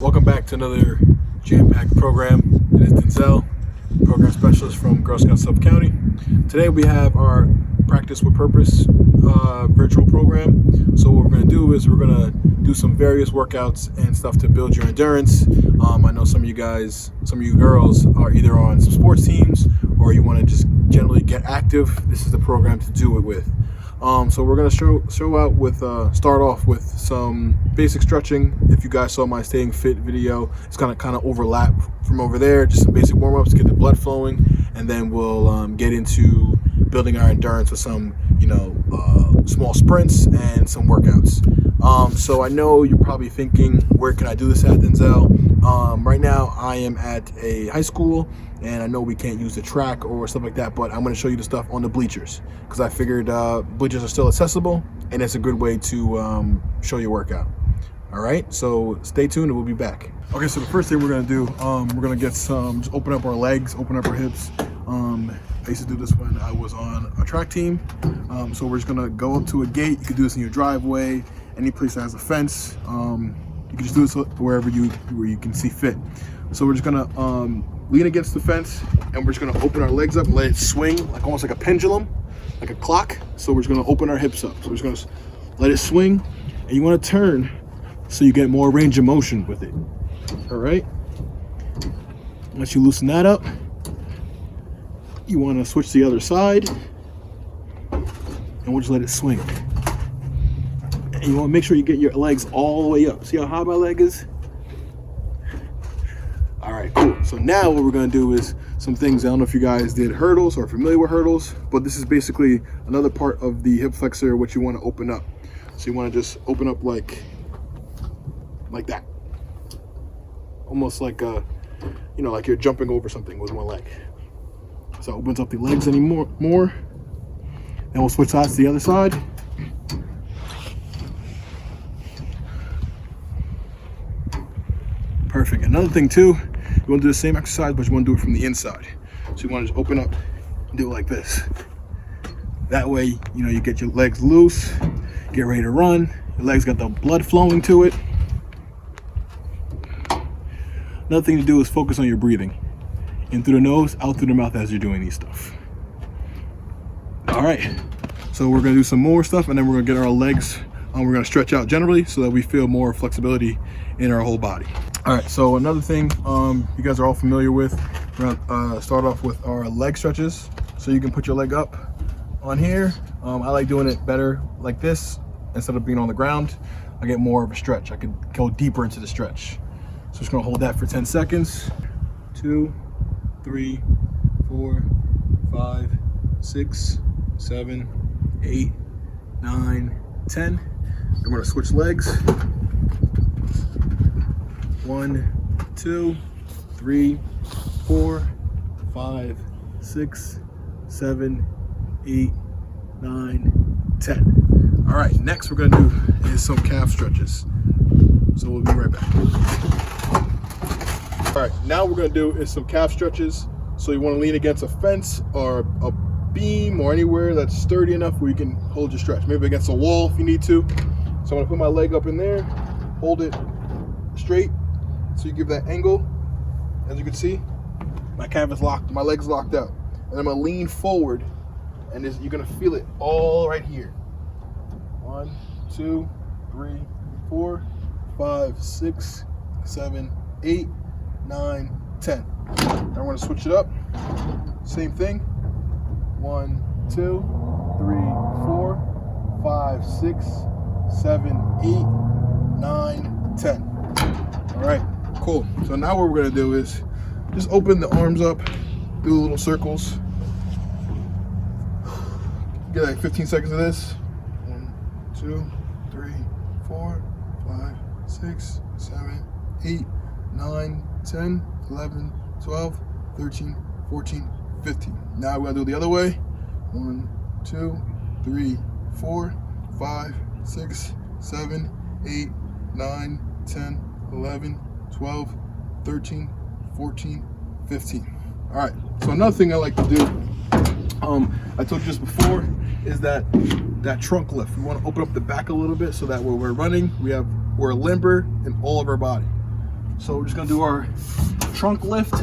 Welcome back to another jam-packed program. It is Denzel, program specialist from Girl Scouts Suffolk County. Today we have our Practice with Purpose virtual program. So what we're going to do is we're going to do some various workouts and stuff to build your endurance. I know some of you guys, some of you girls are either on some sports teams or you want to just generally get active. This is the program to do it with. So we're gonna start off with some basic stretching. If you guys saw my staying fit video, it's gonna kind of overlap from over there. Just some basic warm-ups, get the blood flowing, and then we'll get into building our endurance with some, small sprints and some workouts. So I know you're probably thinking, where can I do this at, Denzel? Right now I am at a high school, and I know we can't use the track or stuff like that, but I'm going to show you the stuff on the bleachers because I figured bleachers are still accessible and it's a good way to show your workout. All right, so stay tuned and we'll be back. Okay, so the first thing we're going to do, we're going to get some, just open up our legs, open up our hips. I used to do this when I was on a track team. So we're just going to go up to a gate. You can do this in your driveway, any place that has a fence. You can just do this wherever where you can see fit. So we're just gonna lean against the fence, and we're just gonna open our legs up and let it swing, like almost like a pendulum, like a clock. So we're just gonna open our hips up. So we're just gonna let it swing, and you want to turn so you get more range of motion with it. All right. Once you loosen that up, you want to switch to the other side, and we'll just let it swing. And you want to make sure you get your legs all the way up. See how high my leg is? All right, cool. So now what we're going to do is some things. I don't know if you guys did hurdles or are familiar with hurdles, but this is basically another part of the hip flexor, what you want to open up. So you want to just open up like that. Almost like like you're jumping over something with one leg. So it opens up the legs more. Then we'll switch sides to the other side. Perfect. Another thing too, you want to do the same exercise, but you want to do it from the inside. So you want to just open up and do it like this. That way, you get your legs loose, get ready to run. Your legs got the blood flowing to it. Another thing to do is focus on your breathing. In through the nose, out through the mouth as you're doing these stuff. All right. So we're going to do some more stuff, and then we're going to get our legs, we're going to stretch out generally so that we feel more flexibility in our whole body. All right, so another thing you guys are all familiar with, we're gonna start off with our leg stretches. So you can put your leg up on here. I like doing it better like this instead of being on the ground. I get more of a stretch. I could go deeper into the stretch. So just gonna hold that for 10 seconds. 2, 3, 4, 5, 6, 7, 8, 9, 10. I'm gonna switch legs. 1, 2, 3, 4, 5, 6, 7, 8, 9, 10. All right, next we're gonna do is some calf stretches. So we'll be right back. All right, now we're gonna do is some calf stretches. So you wanna lean against a fence or a beam or anywhere that's sturdy enough where you can hold your stretch. Maybe against a wall if you need to. So I'm gonna put my leg up in there, hold it straight. So you give that angle. As you can see, my calf is locked, my leg's locked out. And I'm gonna lean forward, and you're gonna feel it all right here. 1, 2, 3, 4, 5, 6, 7, 8, 9, 10. Now I'm gonna switch it up. Same thing. 1, 2, 3, 4, 5, 6, 7, 8, 9, 10. All right. Cool. So now what we're gonna do is just open the arms up, do little circles. Get like 15 seconds of this. 1, 2, 3, 4, 5, 6, 7, 8, 9, 10, 11, 12, 13, 14, 15. Now we're gonna do it the other way. 1, 2, 3, 4, 5, 6, 7, 8, 9, 10, 11, 12, 13, 14, 15. All right, so another thing I like to do, I told you just before, is that trunk lift. We want to open up the back a little bit so that when we're running, we're limber in all of our body. So we're just gonna do our trunk lift.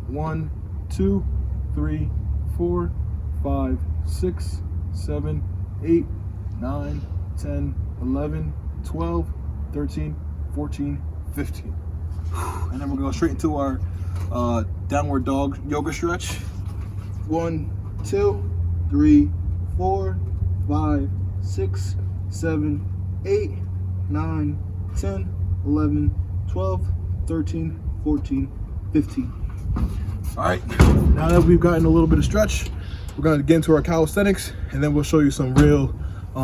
1, 2, 3, 4, 5, 6, 7, 8, 9, 10, 11, 12, 13, 14, 15. And then we'll go straight into our downward dog yoga stretch. 1, 2, 3, 4, 5, 6, 7, 8, 9, 10, 11, 12, 13, 14, 15. All right, now that we've gotten a little bit of stretch, we're gonna get into our calisthenics, and then we'll show you some real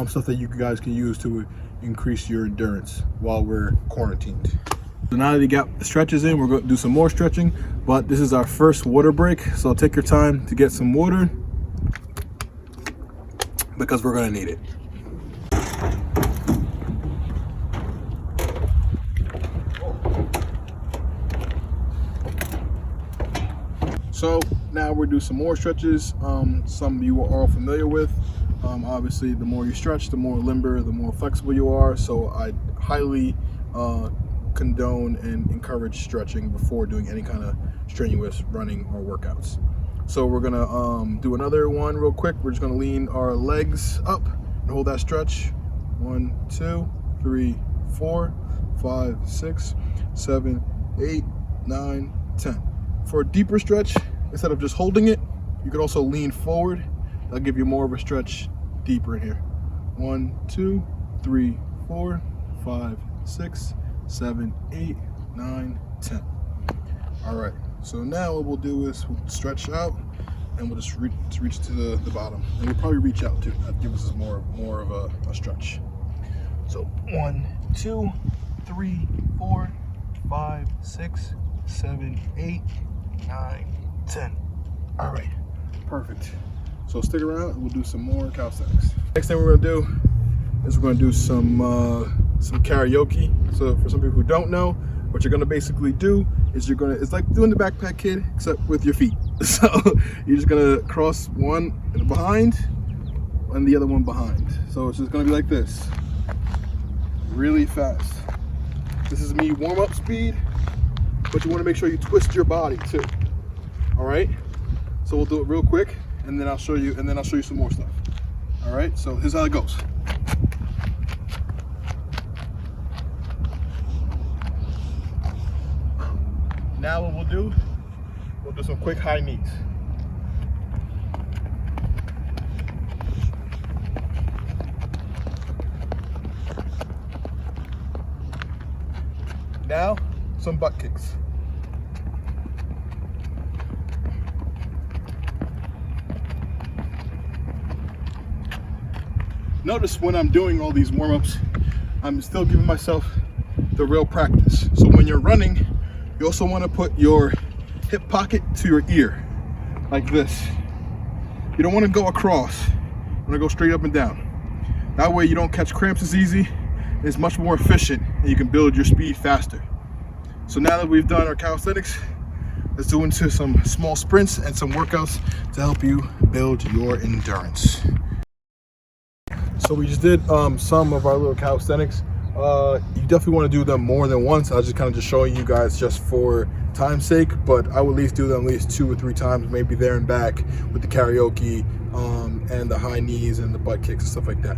stuff that you guys can use to increase your endurance while we're quarantined. So now that you got the stretches in, we're gonna do some more stretching, but this is our first water break. So take your time to get some water because we're gonna need it. So now we'll do some more stretches, some you are all familiar with. Obviously, the more you stretch, the more limber, the more flexible you are. So I highly condone and encourage stretching before doing any kind of strenuous running or workouts. So we're gonna do another one real quick. We're just gonna lean our legs up and hold that stretch. 1, 2, 3, 4, 5, 6, 7, 8, 9, 10. For a deeper stretch, instead of just holding it, you could also lean forward. That'll give you more of a stretch deeper in here. 1, 2, 3, 4, 5, 6, 7, 8, 9, 10. All right, so now what we'll do is we'll stretch out and we'll just reach to the bottom. And we'll probably reach out too. That gives us more of a stretch. So 1, 2, 3, 4, 5, 6, 7, 8, 9, 10. All right, perfect. So stick around and we'll do some more calisthenics. Next thing we're gonna do is we're gonna do some karaoke. So for some people who don't know, what you're gonna basically do is it's like doing the backpack kid, except with your feet. So you're just gonna cross one behind and the other one behind. So it's just gonna be like this, really fast. This is me warm-up speed, but you wanna make sure you twist your body too. All right? So we'll do it real quick and then I'll show you some more stuff. All right, so here's how it goes. Now what we'll do some quick high knees. Now, some butt kicks. Notice when I'm doing all these warm-ups, I'm still giving myself the real practice. So when you're running, you also want to put your hip pocket to your ear, like this. You don't want to go across. You want to go straight up and down. That way you don't catch cramps as easy. It's much more efficient and you can build your speed faster. So now that we've done our calisthenics, let's do into some small sprints and some workouts to help you build your endurance. So we just did some of our little calisthenics. You definitely want to do them more than once. I was just kind of just showing you guys just for time's sake, but I would at least do them at least 2 or 3 times, maybe there and back with the karaoke and the high knees and the butt kicks and stuff like that.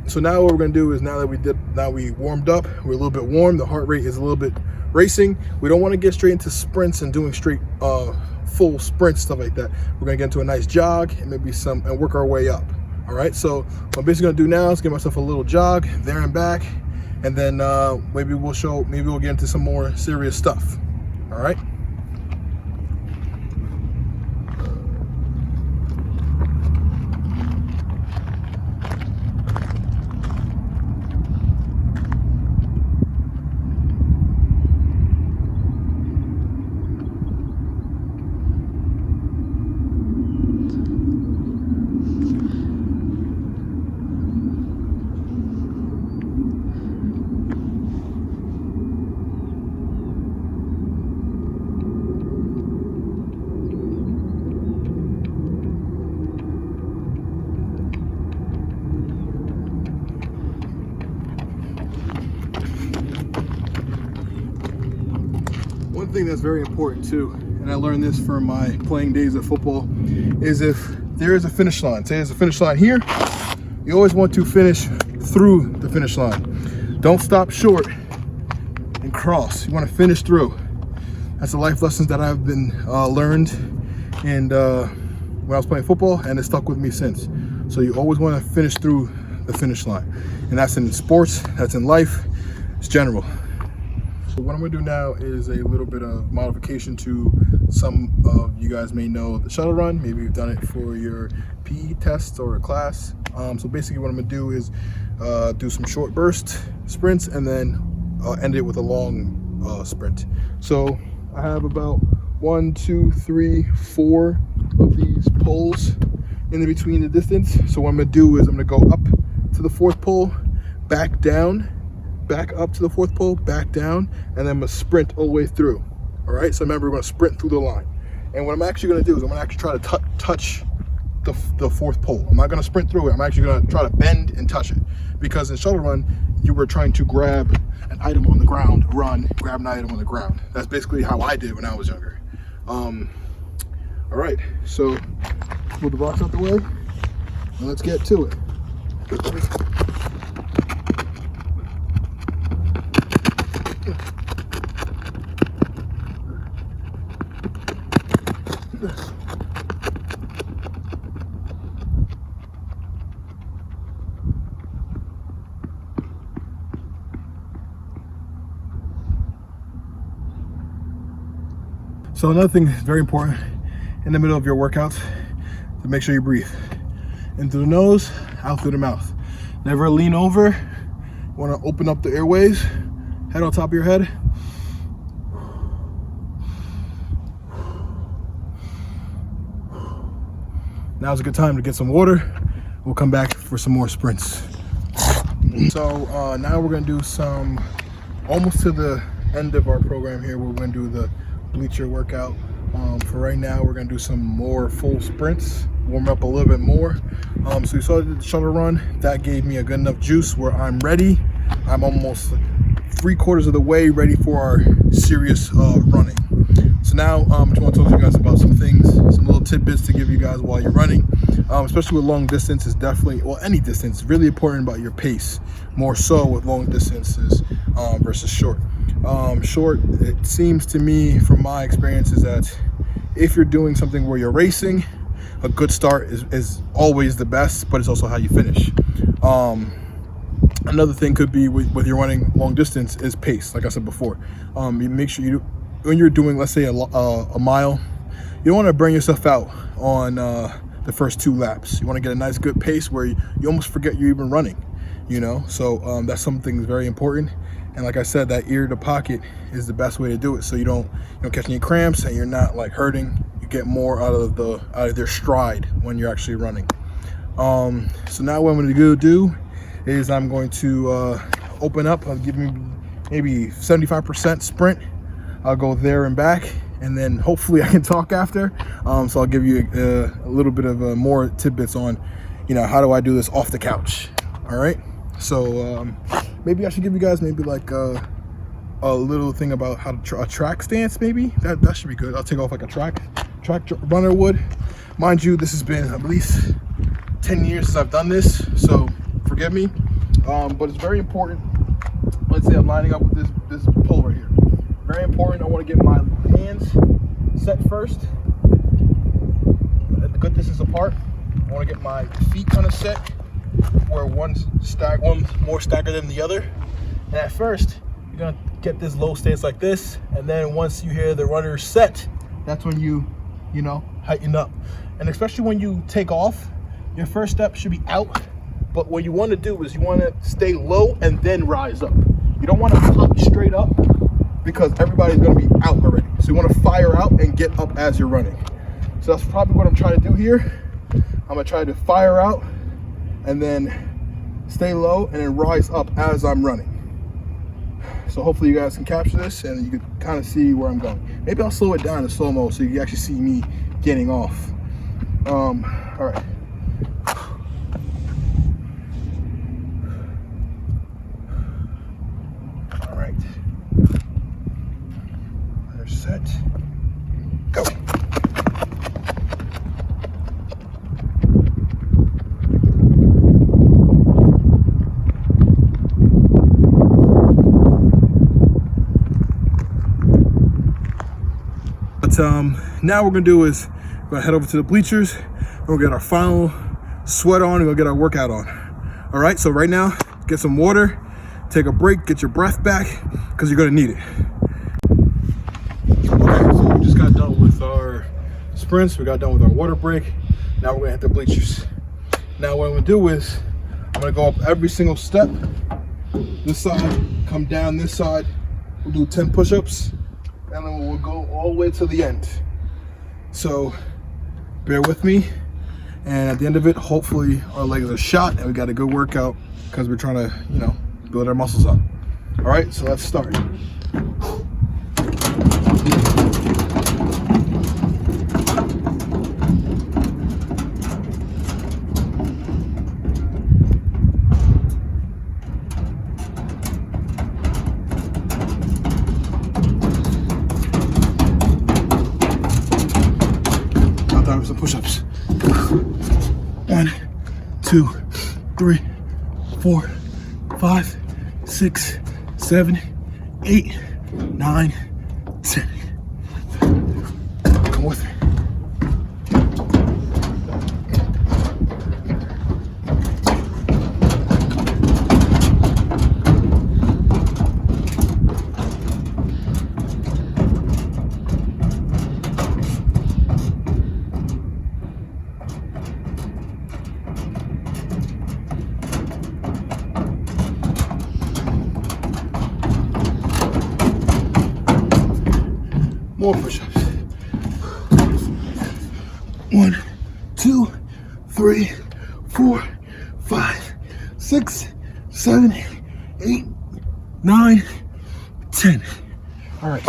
So now what we're gonna do is now we warmed up, we're a little bit warm, the heart rate is a little bit racing. We don't want to get straight into sprints and doing straight full sprints, stuff like that. We're gonna get into a nice jog and maybe and work our way up. All right, so what I'm basically gonna do now is give myself a little jog there and back, and then maybe we'll get into some more serious stuff. All right. One thing that's very important too, and I learned this from my playing days of football, is if there is a finish line, say there's a finish line here, you always want to finish through the finish line. Don't stop short and cross. You want to finish through. That's the life lessons that I've been learned and when I was playing football, and it stuck with me since. So you always want to finish through the finish line, and that's in sports, that's in life, it's general. So what I'm going to do now is a little bit of modification to some of you guys may know the shuttle run. Maybe you've done it for your PE test or a class. So basically what I'm going to do is do some short burst sprints and then end it with a long sprint. So I have about 1, 2, 3, 4 of these poles in between the distance. So what I'm going to do is I'm going to go up to the 4th pole, back down, back up to the 4th pole, back down, and then I'm going to sprint all the way through. All right, so remember, we're going to sprint through the line. And what I'm actually going to do is I'm going to actually try to touch the 4th pole. I'm not going to sprint through it. I'm actually going to try to bend and touch it, because in shuttle run you were trying to grab an item on the ground, grab an item on the ground. That's basically how I did when I was younger. All right, so move the rocks out the way and let's get to it. So another thing that's very important in the middle of your workouts, to make sure you breathe. In through the nose, out through the mouth. Never lean over. You want to open up the airways, head on top of your head. Now's a good time to get some water. We'll come back for some more sprints. So now we're going to do some, almost to the end of our program here, we're going to do the Bleacher Workout. For right now, we're going to do some more full sprints, warm up a little bit more. So we started the shuttle run. That gave me a good enough juice where I'm ready. I'm almost 3/4 of the way ready for our serious running. So now I just want to talk to you guys about some things, some little tidbits to give you guys while you're running. Especially with long distance, is definitely, well, any distance, really important about your pace, more so with long distances versus short. Short, it seems to me from my experience, is that if you're doing something where you're racing, a good start is always the best, but it's also how you finish. Another thing could be with your running long distance is pace. Like I said before, you make sure you, when you're doing, let's say a mile, you don't want to burn yourself out on the first 2 laps. You want to get a nice good pace where you almost forget you're even running, you know. So that's something that's very important. And like I said, that ear to pocket is the best way to do it, so you don't catch any cramps and you're not like hurting. You get more out of their stride when you're actually running. So now what I'm going to do is I'm going to open up. I'll give me maybe 75% sprint. I'll go there and back, and then hopefully I can talk after. So I'll give you a little bit of more tidbits on, how do I do this off the couch. All right. So maybe I should give you guys maybe like a little thing about how to a track stance. Maybe that should be good. I'll take off like a track runner would. Mind you, this has been at least 10 years since I've done this, so forgive me. But it's very important. Let's say I'm lining up with this pole right here. Very important. I want to get my hands set first, at a good distance apart. I want to get my feet kind of set where one's more staggered than the other. And at first, you're gonna get this low stance like this, and then once you hear the runner set, that's when you heighten up. And especially when you take off, your first step should be out. But what you want to do is you want to stay low and then rise up. You don't want to pop straight up, because everybody's going to be out already. So you want to fire out and get up as you're running. So that's probably what I'm trying to do here. I'm going to try to fire out and then stay low and then rise up as I'm running. So hopefully you guys can capture this and you can kind of see where I'm going. Maybe I'll slow it down in slow-mo so you can actually see me getting off. All right. All right. There's now what we're gonna do is we're gonna head over to the bleachers and we'll get our final sweat on and we'll get our workout on. All right, so right now, get some water, take a break, get your breath back, because you're gonna need it. Okay, so we just got done with our sprints, we got done with our water break. Now we're gonna hit the bleachers. Now what I'm gonna do is, I'm gonna go up every single step. This side, come down this side. We'll do 10 push-ups, and then we'll go all the way to the end. So bear with me, and at the end of it, hopefully our legs are shot and we got a good workout, because we're trying to, you know, build our muscles up. All right, so let's start. Some push-ups. 1, 2, 3, 4, 5, 6, 7, 8, 9, 10. Come with me. More push-ups. 1, 2, 3, 4, 5, 6, 7, 8, 9, 10. All right.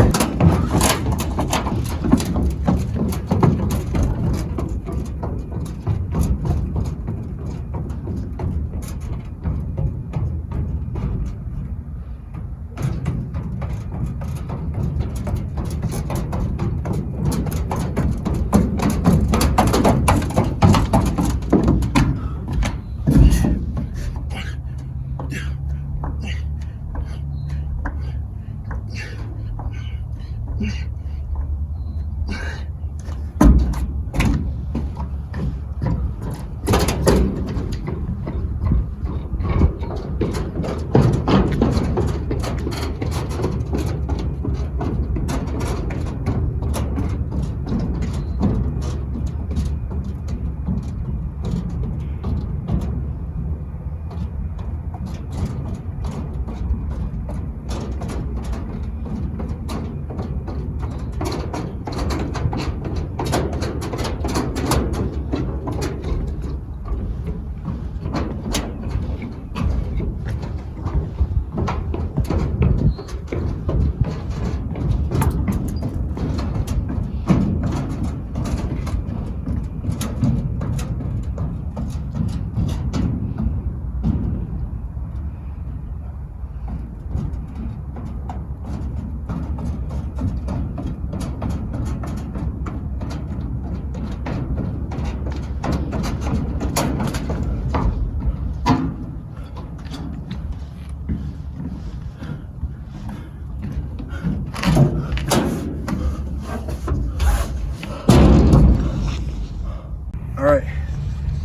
All right,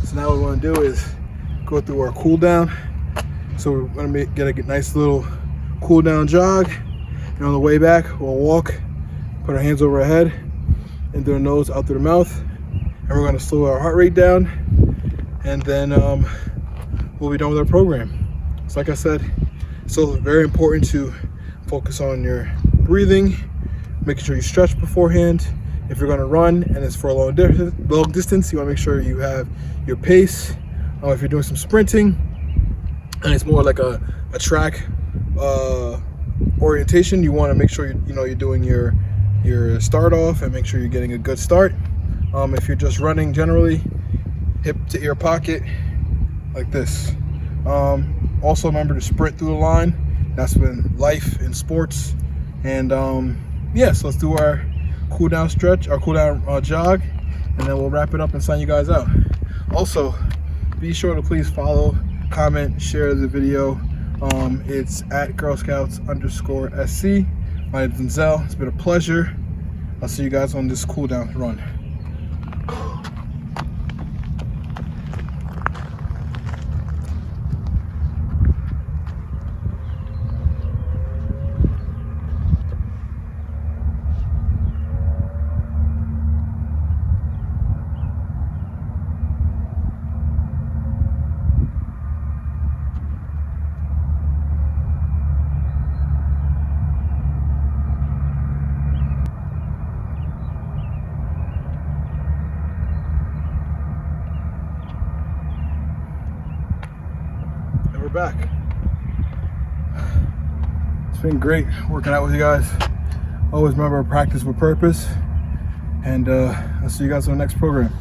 so now what we want to do is go through our cool down. So we're going to get a nice little cool down jog, and on the way back we'll walk, put our hands over our head, in through the nose, out through the mouth, and we're going to slow our heart rate down, and then we'll be done with our program. So like I said, it's also very important to focus on your breathing, making sure you stretch beforehand. If you're going to run and it's for a long distance, you want to make sure you have your pace. If you're doing some sprinting and it's more like a track orientation, you want to make sure you're doing your start off and make sure you're getting a good start. If you're just running generally, hip to ear pocket like this. Also remember to sprint through the line. That's been life in sports. And yeah, so let's do our cool down stretch, our cool down jog, and then we'll wrap it up and sign you guys out. Also, be sure to please follow, comment, share the video. It's at Girl Scouts _SC. My name is Denzel. It's been a pleasure. I'll see you guys on this cool down run. And we're back. It's been great working out with you guys. Always remember, practice with purpose. And I'll see you guys on the next program.